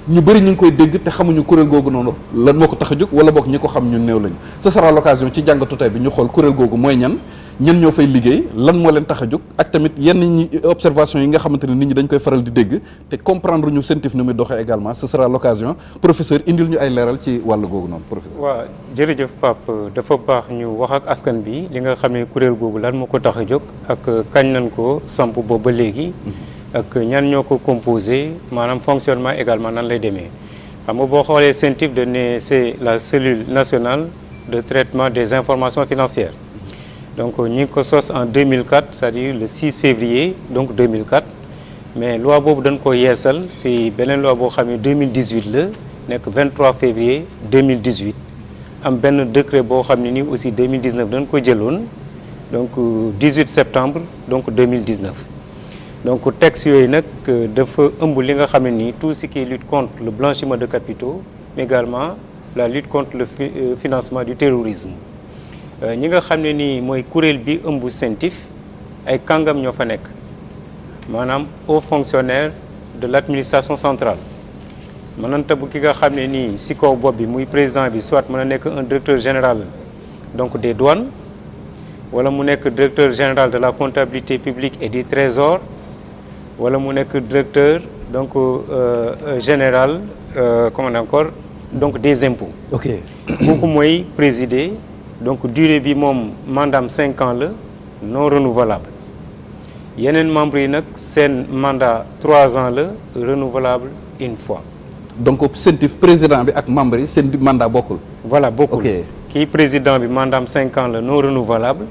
ñu bëri ñu ngi koy dégg te xamuñu kuréel googu noonu lan moo ko tax a jóg wala boog ñi ko xam ñu néew lañu. Ce sera l'occasion ci jàngatu tey bi ñu xool kuréel googu mooy ñan ñoo fay liggéey lan moo leen tax a jóg ak tamit yenn ñi observation yi nga xamante ne nit ñi dañ koy faral di dégg te comprendre ñu CENTIF ni muy doxee également. Ce sera l'occasion professeur indil ñu ay leeral ci wàllu googu noonu professeur. waaw jërëjëf Pape dafa baax ñu wax ak askan bi li nga xam ne kuréel googu lan moo ko tax a jóg ak kañ nañ ko samp boobu ba léegi. ak ñan ñoo ko composé maanaam fonctionnement également nan lay demee xam nga boo xoolee CENTIF de ne c'est la cellule nationale de traitement des informations financières donc ñi ngi ko sos en 2004 c'est-à-dire le 6 février donc 2004 mais loi boobu dañ ko yeesal si beneen loi boo xam ne 2018 la nekk 23 février 2018 am benn décret boo xam ne nii aussi 2019 dañ ko jëloon donc 18 septembre donc 2019 donc texte yooyu nag dafa ëmb li nga xam ne nii tout ce qui est lutte contre le blanchiment de capitaux mais également la lutte contre le financement du terrorisme ñi nga xam ne nii mooy kuréel bi ëmb CENTIF ay kàngam ñoo fa nekk maanaam haut fonctionnaire de l'administration centrale mënanta bu ki nga xam ne nii si kaw bopp bi muy président bi soit mën a nekk un directeur général donc des douanes wala mu nekk directeur général de la comptabilité publique et du trésor wala mu nekk directeur donc général comment encore donc des impôts. ok kooku mooy présider donc durée bi moom mandaam 5 ans la non renouvelable yeneen membres yi nag seen mandat 3 ans la renouvelable une fois. donc CENTIF président bi ak membre yi seen mandat bokkul. voilà bokkul ok kii président bi mandaam 5 ans la non renouvelable.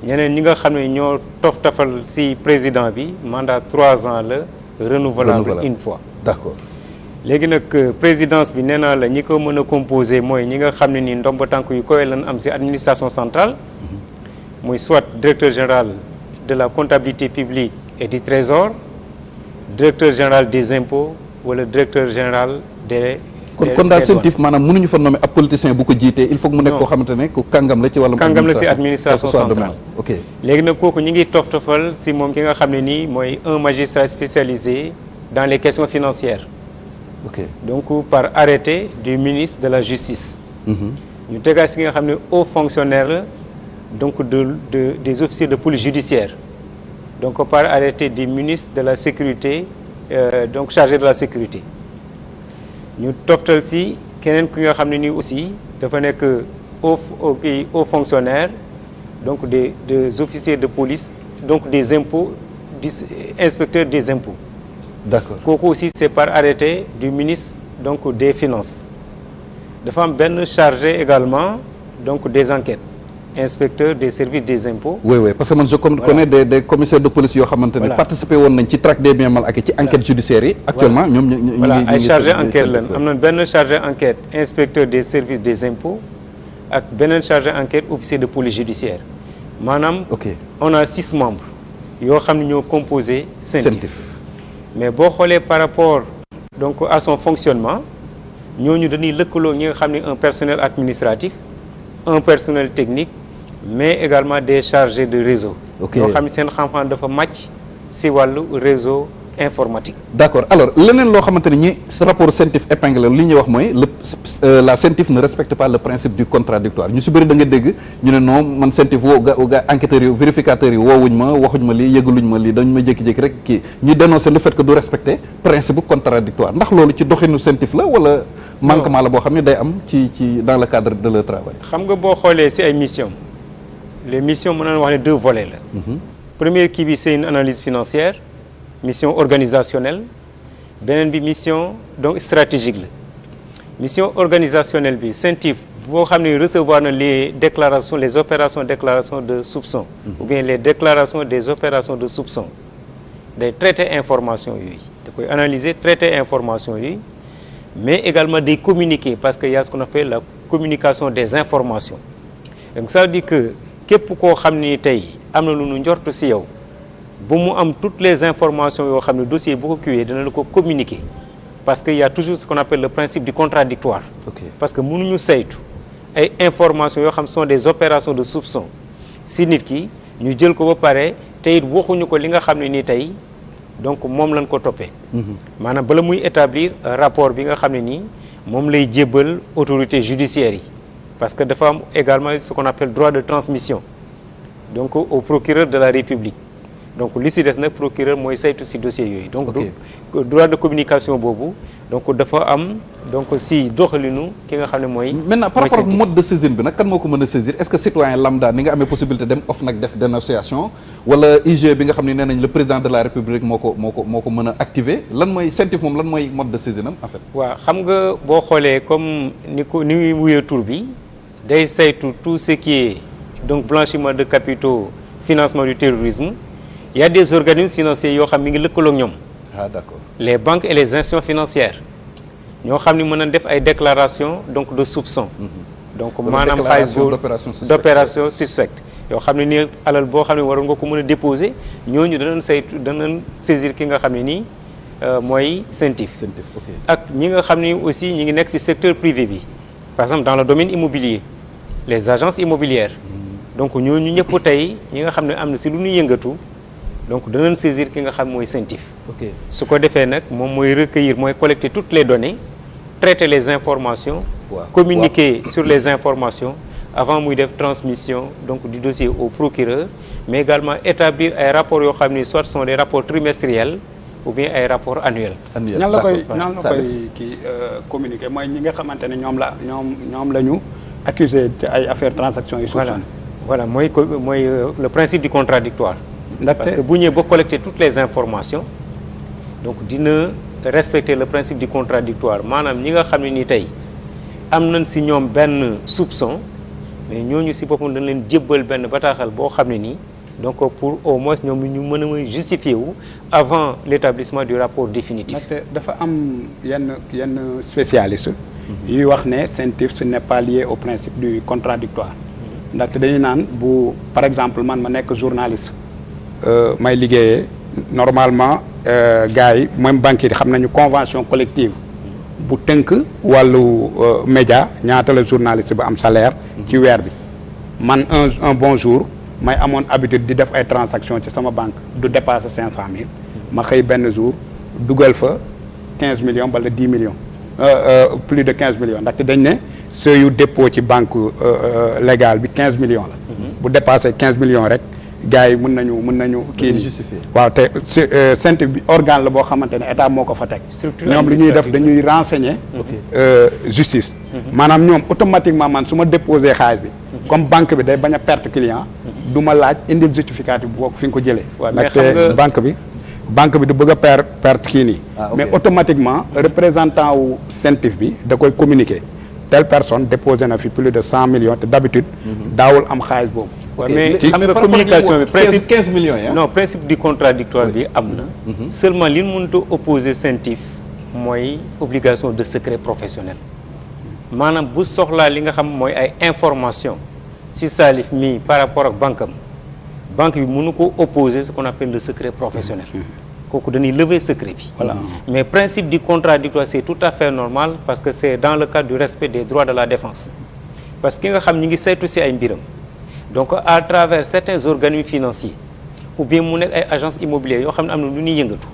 ñeneen ñi nga xam ne ñoo toftal ci président bi mandat 3 ans la renouvelable une fois. d'accord léegi nag présidence bi nee naa la ñi ko mën a composer mooy ñi nga xam ne nii ndomba tànk yu koy lan am ci administration centrale muy soit directeur général de la comptabilité publique et du trésor directeur général des impôts wala directeur général des kon daal CENTIF maanaam mënuñu fa nommer ab politicien bu ko jiitee il faut que mu nekk koo xamante ne ku kàngam la ci wàllum kàngam la ci administration centrale ok léegi nag kooku ñi ngi toftofal ci moom ki nga xam ne nii mooy un magistrat spécialisé dans les questions financières ok donc par arrêté du ministre de la justice ñu tegaat ci nga xam ne haut fonctionnaire la donc des officiers de police judiciaire donc par arrêté du ministre de la sécurité donc chargé de la sécurité ñu toftal ci keneen ki nga xam ne nii aussi dafa nekk haut fonctionnaire donc des officiers de police donc des impôts inspecteurs des impôts. d'accord kooku aussi c'est par arrêté du ministre donc des finances dafa am benn chargé également donc des enquêtes inspecteur des services des impôts. oui parce que man je connais des commissaires de police yoo xamante ne participer woon nañ ci traque des biens mal acquis ci enquête judiciaire yi. actuellement ñoom ñu ngi ay chargé enquête lan am na benn chargé enquête inspecteur des services des impôts ak beneen chargé enquête officier de police judiciaire maanaam. ok on a 6 membres yoo xam ne ñoo composé CENTIF. mais boo xoolee par rapport donc à son fonctionnement ñooñu dañuy lëkkaloo ñi nga xam ne un personnel administratif un personnel technique mais également des chargés de réseau. yoo xam ne seen xam-xam dafa màcc ci wàllu réseau informatique. d'accord alors leneen loo xamante ne ñi rapport CENTIF épingle li ñuy wax mooy la CENTIF ne respecte pas le principe du contradictoire ñu ci bëri da nga dégg ñu ne non man CENTIF ga enquêteurs yi vérificateurs yi woowuñ ma waxuñ ma lii yëgaluñ ma lii dañ ma jékki-jékki rek kii ñu dénoncer le fait que du respecter principe contradictoire ndax loolu ci doxinu CENTIF la wala manquement la boo xam ne day am ci dans le cadre de leur travail. xam nga boo xoolee ci ay missions les missions mën nañu wax ne 2 volets la. première kii bi c'est une analyse financière. mission organisationnelle beneen bi mission donc stratégique la mission organisationnelle bi CENTIF boo xam ne recevoir na les déclarations les opérations déclaration de soupçon ou bien les déclarations des opérations de soupçon day traiter information yooyu da koy analyser traiter information yooyu mais également day communiquer parce que y a ce qu'on appelle la communication des informations donc ça veut dire que képp koo xam ni tey am na lu nu njortu ci yow bu mu am toutes les informations yoo xam ne dossier bu ko kiiwee dina la ko communiquer parce que y a toujours ce qu'on appelle le principe du contradictoire. parce que mënuñu saytu ay informations yoo xam sont des opérations de soupçon si nit ki ñu jël ko ba pare te it waxuñu ko li nga xam ne nii tey donc moom lañ ko toppee. maanaam bala muy établir rapport bi nga xam ne nii moom lay jébbal autorité judiciaire yi parce que dafa am également ce qu'on appelle droit de transmission donc au procureur de la République donc li si des nag procureur mooy saytu si dossier yooyu. donc droit de communication boobu donc dafa am donc si doxalinu ki nga xam ne mooy. maintenant par rapport ak mode de saisine bi nag kan moo ko mën a saisir est-ce que citoyen lambda ni nga amee possibilité dem OFNAC def dénonciation wala IGE bi nga xam ne nee nañ le président de la République moo ko mën a activer lan mooy CENTIF moom lan mooy mode de saisine am en fait. waaw xam nga boo xoolee comme ni muy wuyee tur bi day saytu tout ce qui est donc blanchiment de capitaux financement du terrorisme. Il y a des organismes financiers yoo xam mi ngi lëkkaloo ak ñoom. ah d'accord. les banques et les institutions financières ñoo xam ni mën nañ def ay déclarations donc de soupçon. donc maanaam xaalis d'opération suspecte yoo xam ne nii alal boo xam ne waroon nga ko mën a déposer ñooñu danañ saisir ki nga xam ne nii mooy CENTIF. ok ak ñi nga xam ni aussi ñi ngi nekk ci secteur privé bi par exemple dans le domaine immobilier les agences immobilières. donc ñooñu ñëpp tey ñi nga xam ne am na ci lu ñu yëngatu. donc danañ saisir ki nga xam mooy CENTIF. ok su ko defee nag moom mooy recueillir mooy collecter toutes les données traiter les informations. communiquer sur les informations avant muy def transmission donc du dossier au procureur mais également établir ay rapports yoo xam ni soit sont des rapports trimestriels ou bien ay rapports annuels. ñan la koy kii communiquer mooy ñi nga xamante ne ñoom la ñu accusé ci ay affaires transactions yi. voilà mooy le principe du contradictoire. parce que bu ñëwee ba collecter toutes les informations donc dina respecter le principe du contradictoire maanaam ñi nga xam ne ni tey am nañ si ñoom benn soupçon mais ñooñu si boppam dañ leen jébbal benn bataaxal boo xam ne nii donc pour au moins ñoom ñu mën a justifier wu avant l'établissement du rapport définitif. ndaxte dafa am yenn spécialiste yuy wax ne CENTIF ce n'est pas lié au principe du contradictoire ndaxte dañuy naan bu par exemple man ma nekk journaliste. may liggéeyee normalement gars yi même banque yi xam nañu convention collective bu tënk wàllu média ñaata la journaliste ba am salaire ci weer bi man un bon jour may amoon habitude di def ay transactions ci sama banque du dépasser 500 000 ma xëy benn jour dugal fa 15 millions wala 10 millions plus de 15 millions ndaxte dañ ne seuil yu dépôt ci banque légale bi 15 millions la bu dépasser 15 millions rek gars yi mën nañu kii justifier waaw te CENTIF bi organe la boo xamante ne état moo ko fa teg ñoom li ñuy def dañuy renseigner justice maanaam ñoom automatiquement man su ma déposé xaalis bi comme banque bi day bañ a perte client du ma laaj indil justificatif boo fi nga ko jëlee ndaxte banque bi du bëgg a perte kii nii mais automatiquement représentant wu CENTIF bi da koy communiquer telle personne déposé na fi plus de 100 millions te d'habitude daawul am xaalis boobu mais xam nga communication bi principe 15 millions ya non principe du contradictoire bi am na seulement li ñu mënut a opposer CENTIF mooy obligation de secret professionnel maanaam bu soxlaa li nga xam mooy ay information si Salif mii par rapport ak banque bi mënu ko opposer ce qu'on appelle le secret professionnel kooku dañuy lever secret bi voilà mais principe du contradictoire c'est tout à fait normal parce que c'est dans le cadre du respect des droits de la défense parce que ki nga xam ñi ngi saytu si ay mbiram donc à travers certains organismes financiers ou bien mu nekk ay agences immobilières yoo xam ne am na lu ñuy yëngatu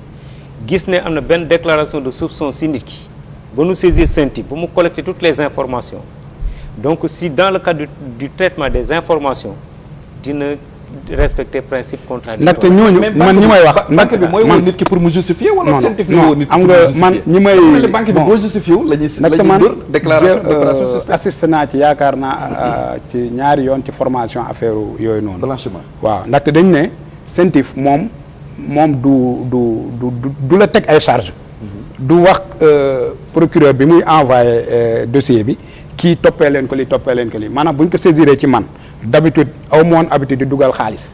gis ne am na benn déclaration de soupçon si nit ki ba nu saisir CENTIF ba mu collecter toutes les informations donc si dans le cadre du traitement des informations dina respecter principe contradictoire. ndaxte ñooñu man ñi may wax. banque bi mooy woo nit ki pour mu justifier wala CENTIF mooy woo nit ki am nga man ñi may banque bi boo justifier wu la ñuy dóor déclaration d'opération suspecte. assisté naa ci yaakaar naa ci ñaari yoon ci formation affaire yooyu noonu. blanchiment waaw ndaxte dañ ne CENTIF moom du la teg ay charge du wax procureur bi muy envoyé dossier bi kii toppee leen ko li maanaam bu ñu ko saisiree ci man d'habitude aw moon habitude di dugal xaalis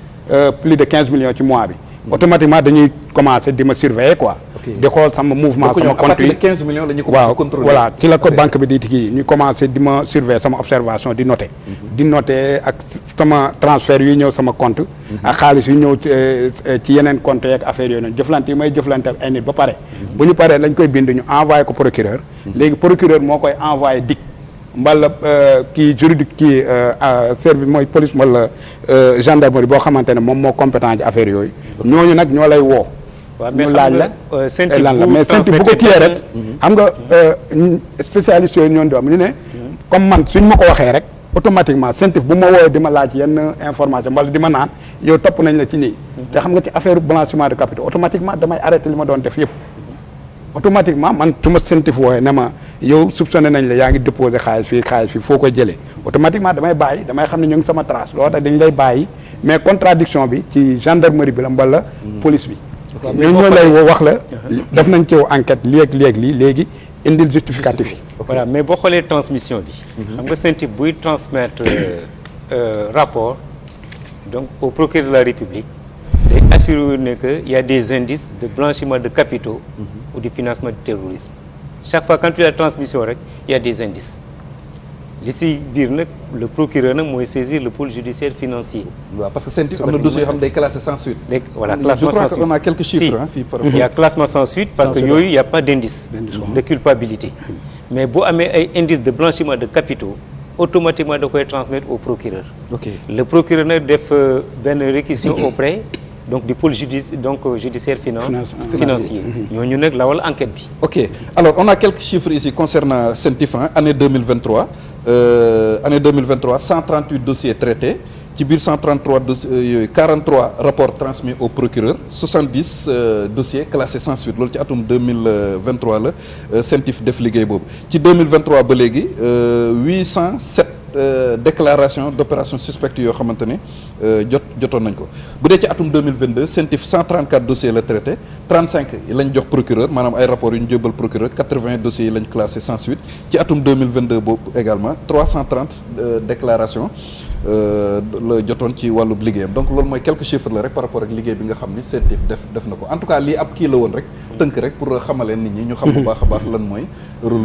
plus de 15 millions ci mois bi automatiquement dañuy commencer di ma surveiller quoi di xool sama mouvement sama compte yi 15 millions la ñu waaw voilà ci la ko banque bi di kii ñu commencer di ma surveiller sama observation di noter ak sama transfert yu ñëw sama compte ak xaalis yu ñëw ci yeneen compte yeeg affaire yooyu noonu jëflante yi may jëflante ak ay nit ba pare bu ñu paree lañ koy bind ñu envoyé ko procureur léegi procureur moo koy envoyé DIC mbala kii juridique kii service mooy police wala gendarmerie boo xamante ne moom moo compétent ci affaire yooyu ñooñu nag ñoo lay woo waaw mais ñu laaj la CENTIF lan la mais CENTIF bu ko kiyee rek xam nga spécialiste yooyu ñoon di am ñu ne comme man suñ ma ko waxee rek automatiquement CENTIF bu ma woowee di ma laaj yenn information wala di ma naan yow topp nañ la ci nii te xam nga ci affaire blanchiment de capitaux automatiquement damay arrêté li ma doon def yëpp automatiquement man su ma CENTIF wooyee ne ma yow soupçonné nañ la yaa ngi déposé xaalis fii foo koy jëlee automatiquement damay bàyyi damay xam ne ñu ngi sama trace loolu tax dañ lay bàyyi mais contradiction bi ci gendarmerie bi la mbala police bi ñun ñoo lay wax la def nañ ci enquête léegi léegi indil justificatif yi voilà mais boo xoolee transmission bi xam nga CENTIF buy transmettre rapport donc au procureur de la République day assurer ne que il y a des indices de blanchiment de capitaux ou du financement du terrorisme chaque fois quand tu as la transmission rek il y a des indices li si biir nag le procureur nag mooy saisir le pôle judiciaire financier. waaw parce que CENTIF am na dossier yoo xam ne day classé sans suite. voilà classement sans suite je crois qu'on a quelques chiffres fii par rapport. il y a classement sans suite parce que yooyu il y a pas d'indice de culpabilité mais boo amee ay indices de blanchiment de capitaux automatiquement da koy transmettre au procureur. ok le procureur nag def benn réquisition auprès donc du pôle judiciaire financier ñooñu nag lawal enquête bi. ok alors on a quelques chiffres ici concernant CENTIF année 2023 année 2023 138 dossiers traités ci biir 133 dossiers yooyu 43 rapports transmis au procureur 70 dossiers classés sans suite loolu ci atum 2023 la CENTIF def liggéey boobu ci 2023 ba léegi 807 déclaration d'opération suspecte yoo xamante ne jotoon nañ ko bu dee ci atum 2022 CENTIF 134 dossiers la traité 35 lañ jox procureur maanaam ay rapports yu ñu jébal procureur 80 dossiers yi lañ classé sans suite ci atum 2022 boobu également 330 déclarations la jotoon ci wàllub liggéeyam donc loolu mooy quelques chiffres la rek par rapport ak liggéey bi nga xam ni CENTIF def na ko en tout cas lii ab kii la woon rek tënk rek pour xamaleen nit ñi ñu xam bu baax a baax lan mooy